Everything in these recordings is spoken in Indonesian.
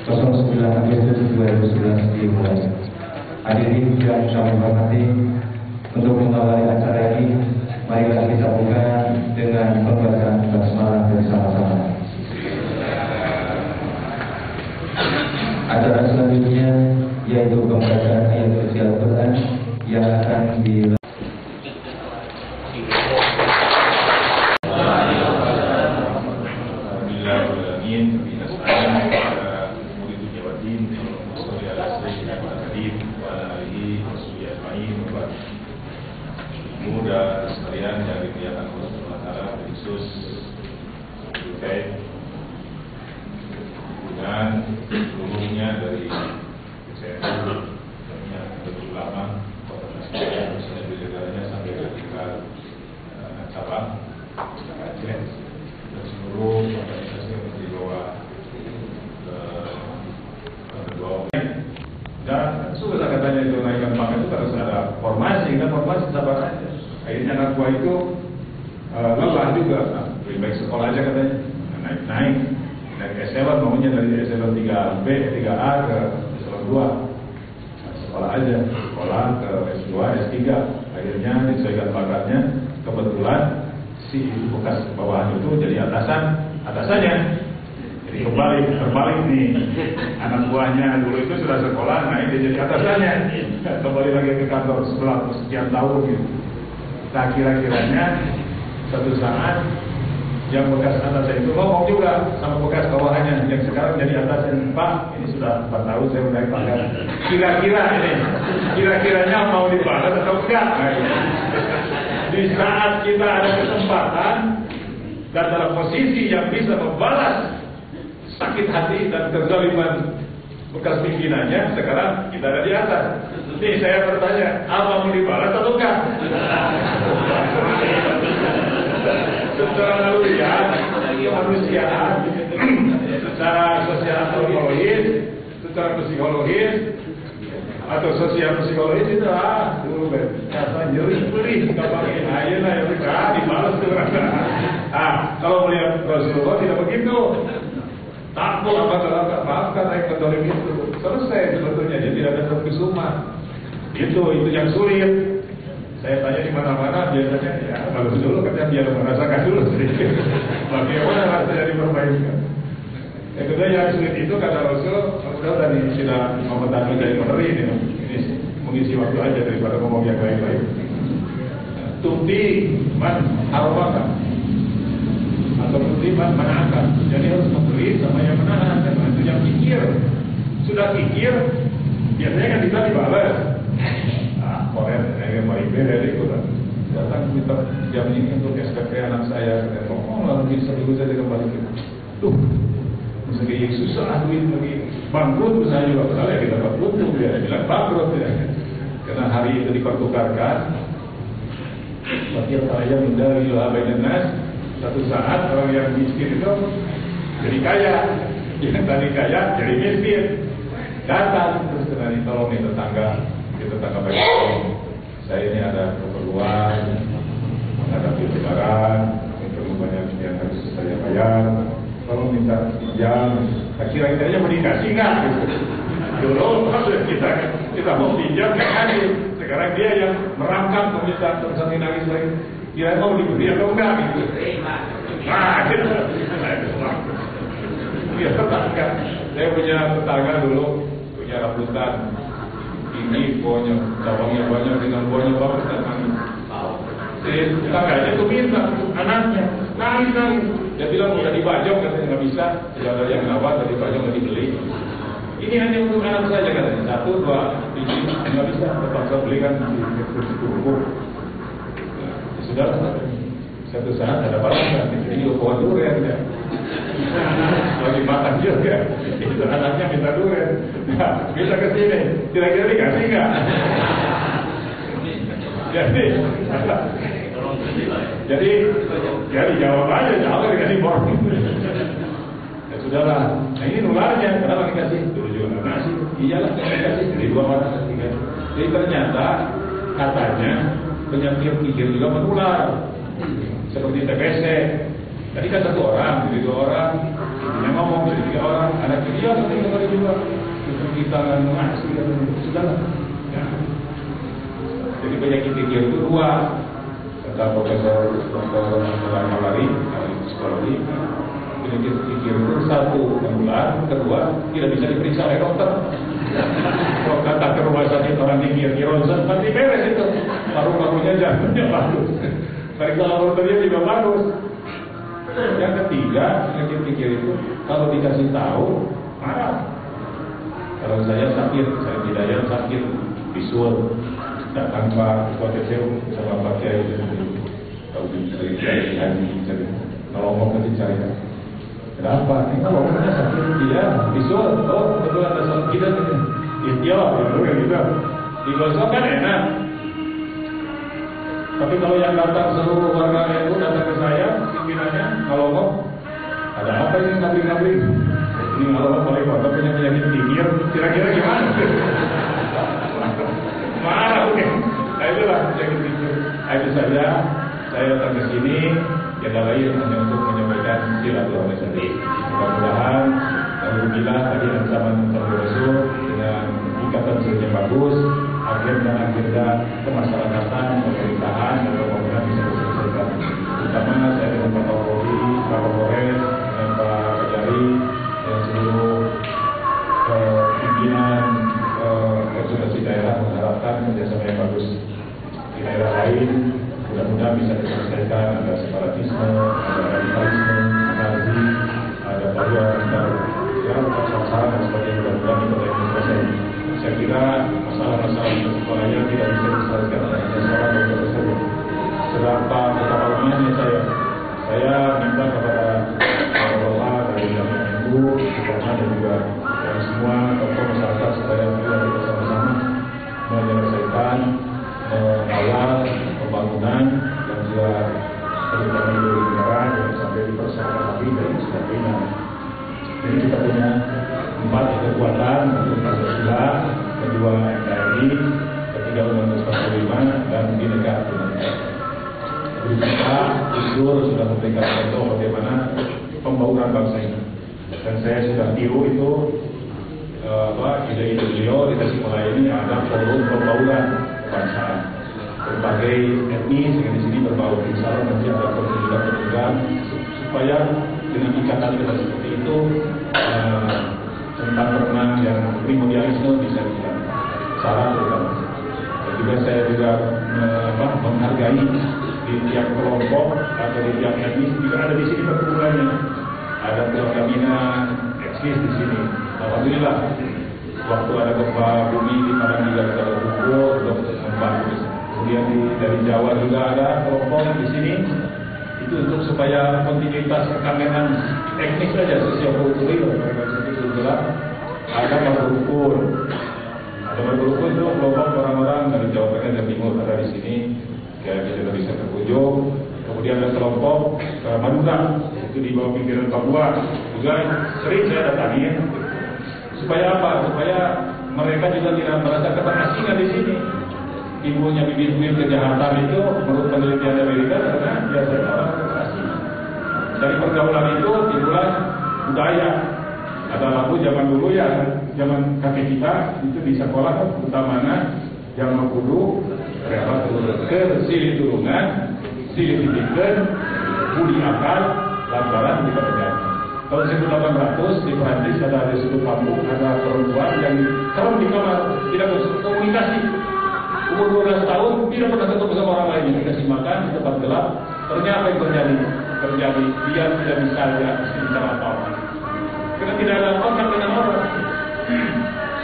09 Agustus 2011 dimulai. Hadirin yang kami hormati, untuk mengawali acara ini, marilah kita buka dengan pembacaan basmalah bersama-sama. Acara selanjutnya yaitu pembacaan ayat suci Al-Quran yang akan dilakukan. Mudah sekalian dari kegiatan Allah SWT khusus terkait dengan seluruhnya dari CNU yang lebih lama Kota Tasikmalaya misalnya bidadarinya sampai ke tingkat cabang Aceh dan seluruh organisasi yang di bawah dan susah katanya itu naikkan pangkat itu harus ada formasi, kan formasi sabar aja. Akhirnya anak buah itu lelah juga, lebih baik sekolah aja katanya, naik eselon, maunya dari eselon 3B, 3A ke eselon 2, sekolah aja, sekolah ke S2, S3, akhirnya disesuaikan bakatnya, kebetulan si bekas bawahan itu jadi atasannya. Jadi terbalik nih, anak buahnya dulu itu sudah sekolah, nah ini jadi atasannya, kembali lagi ke kantor setelah sekian tahun gitu. Nah kira-kiranya satu saat yang bekas atasnya itu ngomong juga sama bekas bawahannya yang sekarang jadi atasnya, Pak ini sudah 4 tahun saya naik pangkat, kira-kiranya mau dibalas atau enggak? Nah, di saat kita ada kesempatan dan dalam posisi yang bisa membalas sakit hati dan kezaliman bekas pimpinannya, sekarang kita ada di atas. Nih saya bertanya, apa mau dibalas atau enggak? Secara naluriah, kemanusiaan, secara sosial antropologis, secara psikologis, atau sosial psikologis itu dulu kata nyeri nggak pakai air lah yang dibalas tuh. Kalau melihat Rasulullah tidak begitu. Takut apa maafkan saya kedolim itu selesai sebetulnya, jadi tidak ada terkesuma. Itu yang sulit. Saya tanya di mana-mana biasanya ya bagus dulu katanya biar merasakan dulu sedikit bagaimana rasanya diperbaikan. Yang kedua yang sulit itu kata Rasul, udah tadi sudah mempertahankan dari materi ini mengisi waktu aja daripada ngomong yang baik-baik. Tuti man harwaka atau musliman menahan, jadi harus memberi sama yang menahan, dan itu yang pikir. Sudah pikir, biasanya kan kita dibalas. Korea, yang baik dari itu kan datang minta jam ini untuk SPP anak saya, lalu bisa dulu saya kembali. Meski susah duit lagi, bangkrut usaha juga besar ya kita bangkrut tuh dia bilang bangkrut ya, karena hari itu dipertukarkan. Wakil saya dari lahabai nas. Satu saat orang yang miskin itu jadi kaya, yang tadi kaya jadi miskin. Datang terus tadi tolong nih tetangga baik, saya ini ada keperluan menghadapi lebaran, perlu banyak yang harus saya bayar, tolong minta pinjam. Kira-kiranya mau dikasih nggak? Dulu kita mau pinjam nggak kasih. Sekarang dia yang merangkap meminta sampai nangis lagi. Kira mau diberi atau enggak gitu. Nah, gitu. Iya, tetangga. Saya punya tetangga dulu punya rambutan tinggi, pohonnya cabangnya banyak dengan pohonnya bagus dan nangis. Tetangganya itu minta anaknya nangis. Dia bilang udah dibajong katanya nggak bisa. Tidak ada yang ngawat, tadi bajong nggak dibeli. Ini hanya untuk anak saja katanya. 1, 2 biji nggak bisa. Terpaksa belikan di kursi. Sudah satu saat ada balasan, jadi pohon durian ya. Lagi makan juga, itu anaknya minta durian. Nah, bisa ke sini, kira-kira dikasih nggak? Jadi jawab aja, jawab dikasih borong. Ya sudahlah, nah ini nularnya, kenapa dikasih? Dulu juga nggak ngasih, iyalah dikasih, jadi 2 orang, 3. Jadi ternyata katanya penyakit pikir juga menular seperti TBC. Tadi kan 1 orang, jadi 2 orang, yang ngomong jadi 3 orang, anak dia juga untuk kita mengaksi dan segala. Ya. Jadi penyakit pikir itu dua, kata Profesor Dr. Malari, ahli psikologi. Penyakit pikir itu satu menular, kedua tidak bisa diperiksa oleh dokter. Kalau kata ke rumah sakit orang pikir Ronsen pasti beres itu, paru-parunya jantungnya bagus, periksa laboratorium juga bagus. Yang ketiga, penyakit pikir itu kalau dikasih tahu marah. Kalau saya sakit, saya tidak yang sakit, bisul, datang Pak Koteseum sama Pak Kiai itu, tahu dicari haji, kalau mau dicari. Kenapa? Ini kalau orangnya sakit, dia bisul, oh betul ada sakit kita, istilah, gitu. Digosok kan enak. Tapi kalau yang datang seluruh warga NU datang ke saya, pimpinannya kalau mau ada apa ini ngabling-ngabling? Ini kalau paling kota punya penyakit pikir, kira-kira gimana? Marah oke. Nah itulah penyakit pikir. Itu saja saya datang ke sini, kita lain hanya untuk menyampaikan silaturahmi saja. Mudah-mudahan alhamdulillah tadi ancaman Rasul dengan ikatan yang bagus. Akhir dan agenda kemasyarakatan, pemerintahan, dan pembangunan bisa diselesaikan. Terutama saya dengan Pak Kapolri, Pak Kapolres, dengan Pak Kajari, dan seluruh pimpinan konsultasi daerah mengharapkan kerjasama yang bagus di daerah lain. Mudah-mudahan bisa diselesaikan. Ada separatisme, ada radikalisme, anarki, ada paduan antar sasaran dan sebagainya. Mudah-mudahan kita bisa selesai. Saya kira masalah-masalah di sekolahnya tidak bisa diselesaikan oleh seorang dokter saja. Betapa lemahnya saya minta kepada Allah dari Jamiah NU, bersama dan juga dari semua tokoh masyarakat supaya kita bersama-sama menyelesaikan awal pembangunan dan juga terutama di negara yang sampai di persoalan lagi dan sebagainya. Jadi kita punya 4 kekuatan, satu Pancasila, kedua NKRI, ketiga Undang-Undang 45 dan di negara. Jadi kita sudah memberikan contoh bagaimana pembangunan bangsa ini. Dan saya sudah tiru itu ide-ide beliau di Tasikmalaya ini ada forum pembangunan kebangsaan. Berbagai etnis yang di sini berbaur. Insya Allah nanti ada pertunjukan supaya dengan ikatan kita seperti itu tentang perenang yang primordialisme bisa kita saran terutama. Dan juga saya juga menghargai di tiap kelompok atau di tiap etnis juga ada di sini perkumpulannya. Ada keluarga Minang, eksis di sini. Alhamdulillah. Waktu ada gempa bumi di Padang juga ada kumpul untuk membantu. Kemudian dari Jawa juga ada kelompok di sini. Itu untuk supaya kontinuitas kekangenan teknis saja sosio-kultural ada berkumpul. Ada berkumpul itu kelompok orang-orang dari Jawa Tengah dan Timur ada di sini. Kita bisa berkunjung. Kemudian ada kelompok Madura itu di bawah pimpinan Papua juga sering saya datangi. Supaya apa? Supaya mereka juga tidak merasa keterasingan di sini. Timbulnya bibit-bibit kejahatan itu menurut penelitian Amerika karena biasanya orang terasi. Dari pergaulan itu timbullah budaya. Ada lagu zaman dulu ya, zaman kakek kita itu di sekolah utamanya zaman kudu rela ke silih turungan, silih titikan, budi akal, lantaran dipercaya. Tahun 1800 di Perancis ada suatu kampung, ada perempuan yang serem di kamar, tidak berkomunikasi. Umur 12 tahun tidak pernah ketemu sama orang lain, dikasih makan di tempat gelap. Ternyata apa yang terjadi? Dia tidak bisa bicara apa-apa. Karena tidak ada kontak dengan orang,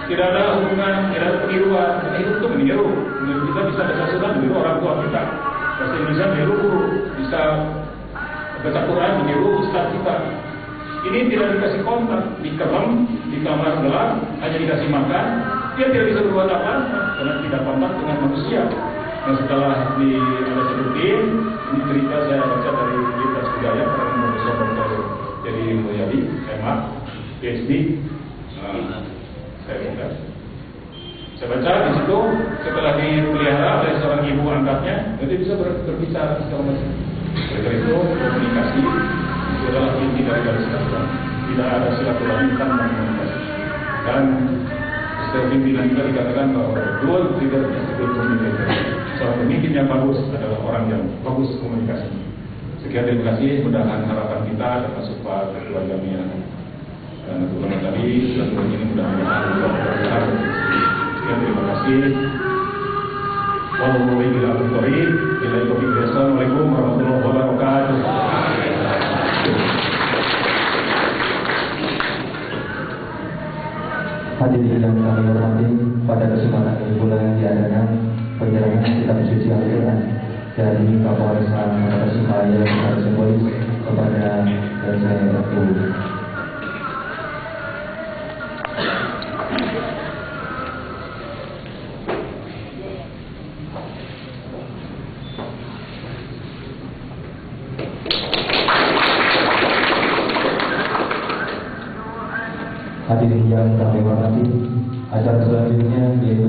tidak ada hubungan, tidak ada peniruan. Hidup itu meniru. Kita bisa bahasa Sunda meniru orang tua kita, bahasa Indonesia meniru guru, bisa baca Quran meniru ustaz kita. Ini tidak dikasih kontak, dikerem di kamar gelap, hanya dikasih makan. Dia tidak bisa berbuat apa karena tidak kontak dengan manusia. Nah setelah ada sebutin, ini cerita saya baca dari Lintas Budaya karena Profesor Dr. Jadi Mulyadi, MA, PhD. Saya baca di situ setelah dipelihara oleh seorang ibu angkatnya, jadi bisa berbicara segala macam. Oleh karena itu komunikasi itu adalah inti dari silaturahmi. Tidak ada silaturahmi tanpa komunikasi. Dan setelah pimpinan kita dikatakan bahwa betul tidak disebut komunikasi. Seorang pemimpin yang bagus adalah orang yang bagus komunikasi. Sekian, terima kasih. Mudah-mudahan harapan kita termasuk Pak Ketua Jamiah dan terutama tadi tentu ini mudah-mudahan besar. Sekian, terima kasih. Wassalamualaikum warahmatullahi wabarakatuh. Hadirin yang kami hormati, pada kesempatan ini pula yang diadakan penyerangan kitab suci Al-Quran dari Kapolres Tasikmalaya secara simbolis kepada saya Ibu. Hadirin yang kami hormati, acara selanjutnya yaitu